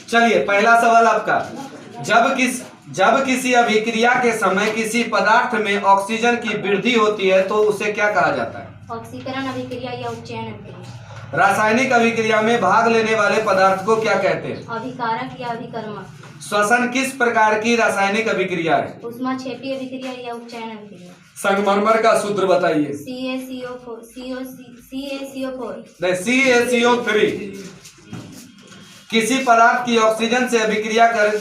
चलिए पहला सवाल आपका, जब किसी अभिक्रिया के समय किसी पदार्थ में ऑक्सीजन की वृद्धि होती है तो उसे क्या कहा जाता है? ऑक्सीकरण अभिक्रिया या उपचयन अभिक्रिया। रासायनिक अभिक्रिया में भाग लेने वाले पदार्थ को क्या कहते हैं? अभिकारक या अभिकर्मक। श्वसन किस प्रकार की रासायनिक अभिक्रिया है? ऊष्माक्षेपी अभिक्रिया या उपचयन अभिक्रिया। संगमरमर का सूत्र बताइए। CaCO3। किसी पदार्थ की ऑक्सीजन से अभिक्रिया कर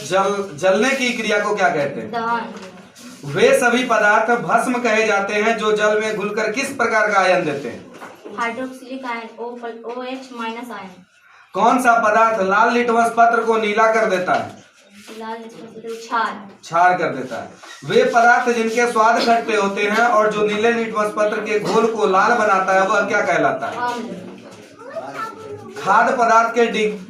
जलने की क्रिया को क्या कहते हैं? दहन। वे सभी पदार्थ भस्म कहे जाते हैं जो जल में घुलकर किस प्रकार का आयन देते हैं? Hydroxylic ion, OH- ion. कौन सा पदार्थ लाल लिटमस पत्र को नीला कर देता है? क्षार कर देता है। वे पदार्थ जिनके स्वाद खट्टे होते हैं और जो नीले लिटमस पत्र के घोल को लाल बनाता है वह क्या कहलाता है? खाद्य पदार्थ के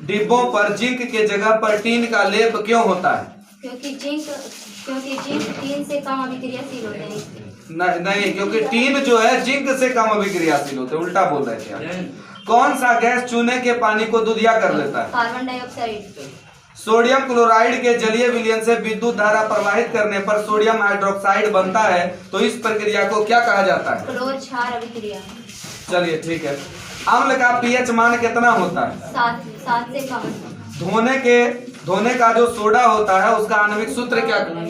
डिब्बों पर जिंक के जगह पर टीन का लेप क्यों होता है? क्योंकि जिंक टीन से कम अभिक्रियाशील होते हैं। नहीं, क्योंकि टीन जो है जिंक से कम अभिक्रियाशील होते हैं। उल्टा बोल रहे थे आप। कौन सा गैस चूने के पानी को दूधिया कर देता है? Carbon dioxide. सोडियम क्लोराइड के जलीय विलयन से विद्युत धारा प्रवाहित करने पर सोडियम हाइड्रोक्साइड बनता है तो इस प्रक्रिया को क्या कहा जाता है? क्लोर क्षार अभिक्रिया। चलिए ठीक है। अम्ल का पीएच मान कितना होता है? 7 से कम। धोने का जो सोडा होता है उसका आणविक सूत्र क्या होता है?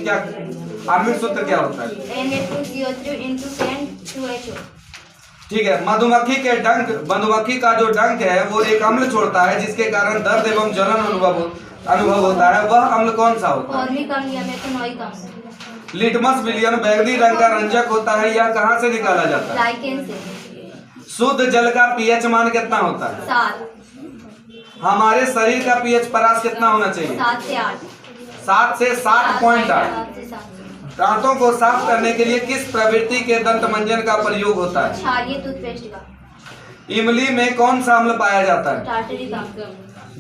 Na2CO3 ठीक है। मधुमक्खी का जो डंक है वो एक अम्ल छोड़ता है जिसके कारण दर्द एवं जलन अनुभव होता है। वह अम्ल कौन सा होता है? फॉर्मिक अम्ल या मेथनोइक अम्ल। लिटमस विलयन बैगनी रंग का रंजक होता है। यह कहाँ से निकाला जाता है? लाइकेन से। शुद्ध जल का पीएच मान कितना होता है? 7। हमारे शरीर का पीएच परास कितना होना चाहिए? 7 से 8। 7 से 7.8। दांतों को साफ करने के लिए किस प्रवृत्ति के दंत मंजन का प्रयोग होता है? क्षारीय टूथपेस्ट का। इमली में कौन सा अम्ल पाया जाता है? टार्टरिक अम्ल।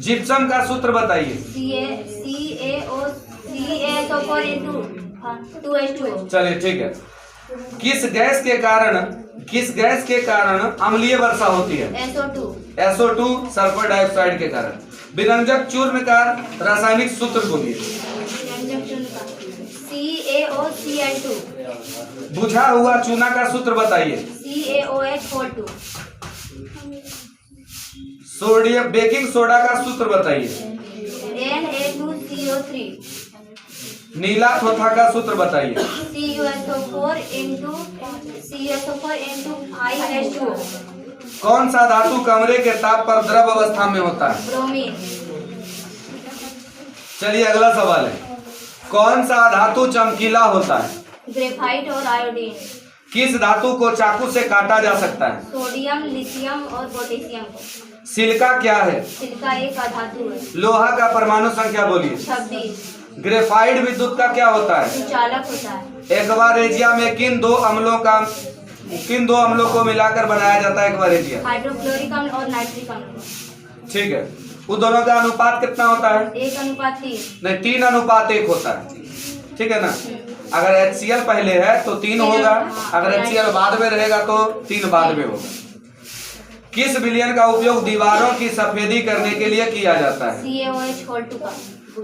जिप्सम का सूत्र बताइए। CaO2H2O। चलिए ठीक है। किस गैस के कारण अम्लीय वर्षा होती है? SO2 सल्फर डाइऑक्साइड के कारण। विरंजक चूर्ण का रासायनिक सूत्र बोलिए। CaOCl2। बुझा हुआ चूना का सूत्र बताइए। CaOH42। सोडियम बेकिंग सोडा का सूत्र बताइए। Na2CO3। नीला थोथा का सूत्र बताइए। CuSO4 कौन सा धातु कमरे के ताप पर द्रव अवस्था में होता है? ब्रोमीन। चलिए अगला सवाल है। कौन सा धातु चमकीला होता है? ग्रेफाइट और आयोडीन। किस धातु को चाकू से काटा जा सकता है? सोडियम, लिथियम और पोटेशियम को। सिलिका क्या है? सिलिका एक अधातु है। लोहा का परमाणु संख्या बोलिए। 26। ग्रेफाइट विद्युत का क्या होता है? सुचालक होता है। एक्वारेजिया में किन दो अम्लों को मिलाकर बनाया जाता है एक्वारेजिया? हाइड्रोक्लोरिक अम्ल और नाइट्रिक अम्ल। ठीक है। उन दोनों का अनुपात कितना होता है? 1:3। नहीं, 3:1 होता है। ठीक है ना। अगर HCl पहले है तो 3 होगा, अगर HCl बाद में रहेगा तो 3 बाद में होगा। किस विलयन का उपयोग दीवारों की सफेदी करने के लिए किया जाता है? CaOH42 का।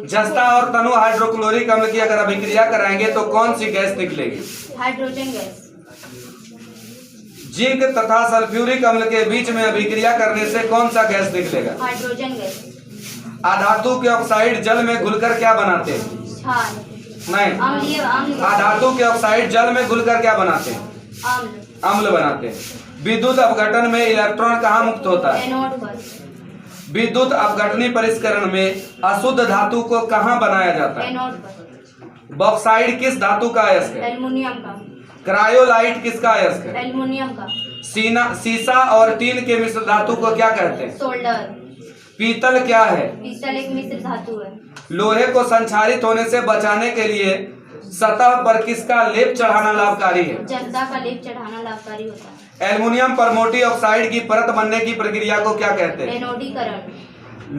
जस्ता और तनु हाइड्रोक्लोरिक अम्ल की अगर अभिक्रिया कराएंगे तो कौन सी गैस निकलेगी? Hydrogen gas. जिंक तथा सल्फ्यूरिक अम्ल के बीच में अभिक्रिया करने से कौन सा गैस निकलेगा? Hydrogen gas. अधातु के ऑक्साइड जल में घुलकर क्या बनाते हैं? क्षार। नहीं, अम्लीय अम्ल। अधातु के ऑक्साइड जल में घुलकर क्या बनाते हैं? अम्ल बनाते हैं। विद्युत अपघटन में इलेक्ट्रॉन कहाँ मुक्त होता है? एनोड पर। विद्युत अपघटनी परिष्करण में अशुद्ध धातु को कहाँ बनाया जाता है? एनोड पर। बॉक्साइड किस धातु का अयस्क है? एल्युमिनियम का। क्रायोलाइट किसका अयस्क है? एल्युमिनियम का। सीसा और टीन के मिश्र धातु को क्या कहते हैं? सोल्डर। पीतल क्या है? पीतल एक मिश्र धातु है। लोहे को संक्षारित होने से बचाने के लिए सतह पर किसका लेप चढ़ाना लाभकारी है? जस्ता का लेप चढ़ाना लाभकारी होता है। एल्युमिनियम पर मोटी ऑक्साइड की परत बनने की प्रक्रिया को क्या कहते हैं? एनोडीकरण।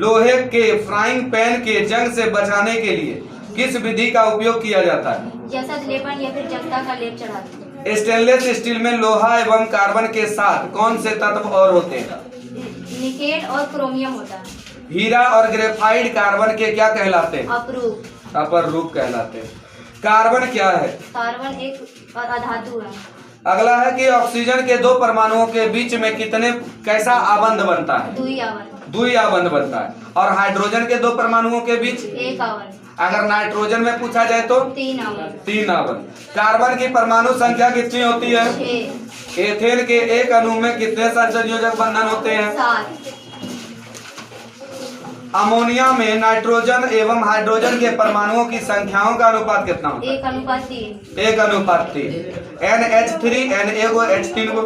लोहे के फ्राइंग पैन के जंग से बचाने के लिए किस विधि का उपयोग किया जाता है? जसत लेपन या फिर जस्ता का लेप चढ़ाते हैं। स्टेनलेस स्टील में लोहा एवं कार्बन के साथ कौन से तत्व और होते हैं? निकेल और क्रोमियम होता है। हीरा और ग्रेफाइट कार्बन के क्या कहलाते हैं? अपरूप। अपर रूप कहलाते हैं। कार्बन क्या है? कार्बन एक अधातु है। अगला है कि ऑक्सीजन के दो परमाणुओं के बीच में कितने कैसा आबंध बनता है? दुई आवन। द्वि आबंध बनता है। और हाइड्रोजन के दो परमाणुओं के बीच? एक आवन। अगर नाइट्रोजन में पूछा जाए तो? 3 आवन। 3 आबंध। कार्बन की परमाणु संख्या कितनी होती है? 6। एथेन के एक अणु में कितने संयोजक बंधन होते हैं? 7। अमोनिया में नाइट्रोजन एवं हाइड्रोजन के परमाणुओं की संख्याओं का अनुपात कितना होता है? 1:3। 1:3। NH3 NaOH3 को।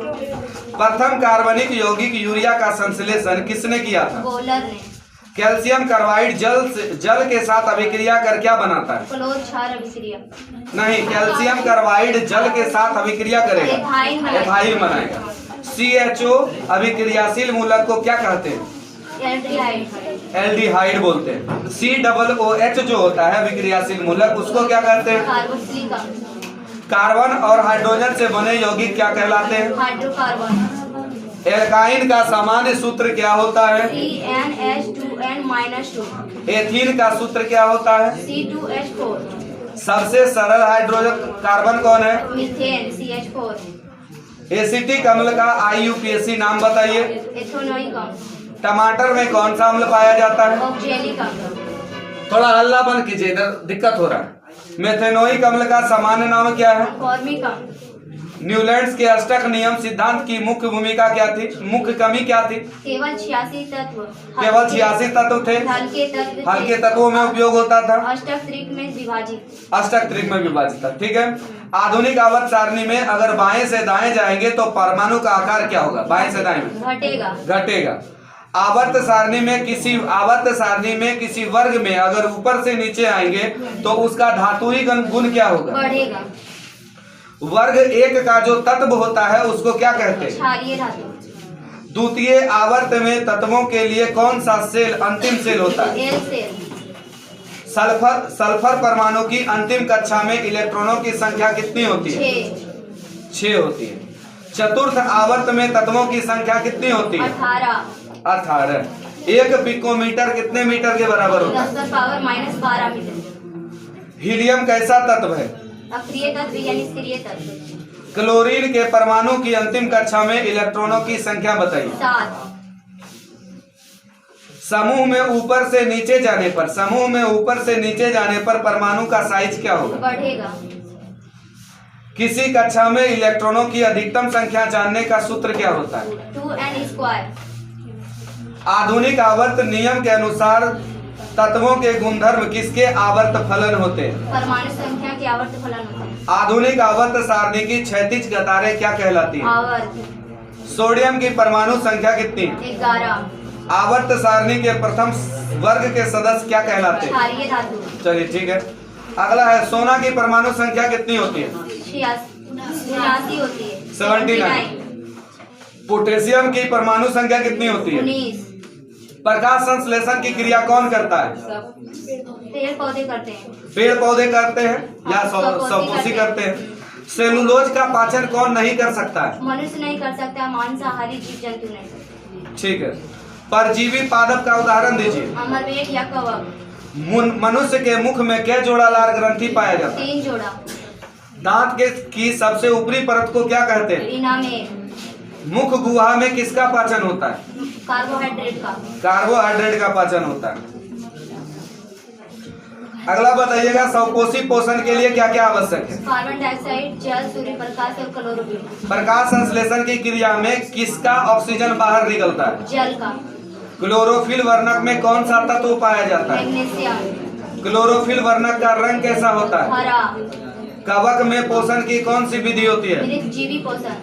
प्रथम कार्बनिक यौगिक यूरिया का संश्लेषण किसने किया था? बोलर ने। कैल्शियम कार्बाइड जल के साथ अभिक्रिया कर क्या बनाता है? क्लोर क्षार अभिक्रिया। नहीं, कैल्शियम कार्बाइड जल के साथ अभिक्रिया करेगा, एथाइन बनाएगा। CHO अभिक्रियाशील मूलक को क्या कहते हैं? एल्डिहाइड बोलते हैं। COOH जो होता है अभिक्रियाशील मूलक, उसको क्या कहते हैं? कार्बोक्सिलिक अम्ल। कार्बन और हाइड्रोजन से बने यौगिक क्या कहलाते हैं? हाइड्रोकार्बन। एल्काइन का सामान्य सूत्र क्या होता है? CnH2n-2। एथीन का सूत्र क्या होता है? C2H4। सबसे सरल हाइड्रोजन कार्बन कौन है? Methane CH4। एसिटिक अम्ल का IUPAC नाम बताइए। एथेनोइक अम्ल। टमाटर में कौन सा अम्ल पाया जाता है? ऑक्जेलिक अम्ल। थोड़ा हल्ला बंद कीजिए, इधर दिक्कत हो रहा है। मेथेनोइक अम्ल का सामान्य नाम क्या है? फॉर्मिक अम्ल। न्यूलैंड्स के अष्टक नियम सिद्धांत की मुख्य भूमिका क्या थी? मुख्य कमी क्या थी? केवल 86 तत्व। केवल 86 तत्व थे। हल्के तत्वों में उपयोग होता था। अष्टक त्रिक में विभाजित। अष्टक त्रिक में विभाजित था, ठीक है। आधुनिक आवर्त सारणी में अगर बाएं से दाएं जाएंगे तो परमाणु का आकार क्या होगा? बाएं से दाएं में घटेगा। आवर्त सारणी में किसी वर्ग में अगर ऊपर से नीचे आएंगे तो उसका धातुई गुण क्या होगा? बढ़ेगा। वर्ग 1 का जो तत्व होता है उसको क्या कहते हैं? क्षारीय धातु। द्वितीय आवर्त में तत्वों के लिए कौन सा सेल अंतिम सेल होता है? L cell. सल्फर परमाणु की अंतिम कक्षा में इलेक्ट्रॉनों की संख्या कितनी होती है? 6 होती है। चतुर्थ आवर्त में तत्वों की संख्या कितनी होती है? 18। 1 पिकोमीटर कितने मीटर के बराबर होता है? 10⁻⁻12 मीटर। हीलियम कैसा तत्व है? अक्रिय तत्व या निष्क्रिय तत्व। क्लोरीन के परमाणु की अंतिम कक्षा में इलेक्ट्रॉनों की संख्या बताइए। 7। समूह में ऊपर से नीचे जाने पर परमाणु का साइज क्या होगा? बढ़ेगा। किसी कक्षा में इलेक्ट्रॉनों की अधिकतम संख्या जानने का सूत्र क्या होता है? 2n²। आधुनिक आवर्त नियम के अनुसार तत्वों के गुणधर्म किसके आवर्त फलन होते हैं? परमाणु संख्या के आवर्त फलन होते हैं। आधुनिक आवर्त सारणी की क्षैतिज कतारें क्या कहलाती हैं? आवर्त। सोडियम की परमाणु संख्या कितनी? 11। आवर्त सारणी के प्रथम वर्ग के सदस्य क्या कहलाते हैं? क्षारीय धातु। चलिए ठीक है। अगला है सोना की परमाणु संख्या कितनी होती है? 86 होती है। 79। पोटेशियम की परमाणु संख्या कितनी होती है? 19। प्रकाश संश्लेषण की क्रिया कौन करता है? पेड़ पौधे करते हैं। पेड़ पौधे करते हैं या स्वपोषी करते हैं। सेलुलोज का पाचन कौन नहीं कर सकता है? मनुष्य नहीं कर सकता, मांसाहारी जीव जंतु नहीं कर सकते। ठीक है। परजीवी पादप का उदाहरण दीजिए। अमरवेट या कवक। मनुष्य के मुख में क्या जोड़ा लार ग्रंथि पाया जाता है? 3 जोड़ा। दांत की सबसे ऊपरी परत को क्या कहते हैं? इनामेर। मुख गुहा में किसका पाचन होता है? कार्बोहाइड्रेट का। कार्बोहाइड्रेट का पाचन होता है। अगला बताइएगा, स्वपोषी पोषण के लिए क्या क्या आवश्यक है? कार्बन डाइऑक्साइड, जल, सूर्य प्रकाश और क्लोरोफिल। प्रकाश संश्लेषण की क्रिया में किसका ऑक्सीजन बाहर निकलता है? जल का। क्लोरोफिल वर्णक में कौन सा तत्व पाया जाता है? मैग्नीशियम। क्लोरोफिल वर्णक का रंग कैसा होता है? हरा। कवक में पोषण की कौन सी विधि होती है? जीवी पोषण।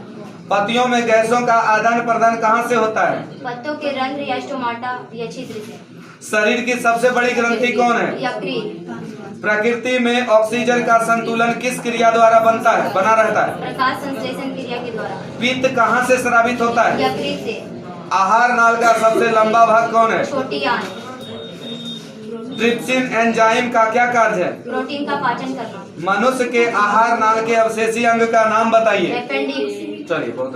पत्तियों में गैसों का आदान प्रदान कहाँ से होता है? पत्तों के रंध्र या स्टोमाटा या छिद्र से। शरीर की सबसे बड़ी ग्रंथि कौन है? यकृत। प्रकृति में ऑक्सीजन का संतुलन किस क्रिया द्वारा बना रहता है? प्रकाश संश्लेषण क्रिया के द्वारा। पित्त कहाँ से स्रावित होता है? यकृत से। आहार नाल का सबसे लंबा भाग कौन है? छोटी आंत। ट्रिप्सिन एंजाइम का क्या कार्य है? प्रोटीन का पाचन करना। मनुष्य के आहार नाल के अवशेषी अंग का नाम बताइए। अपेंडिक्स। चलिए बहुत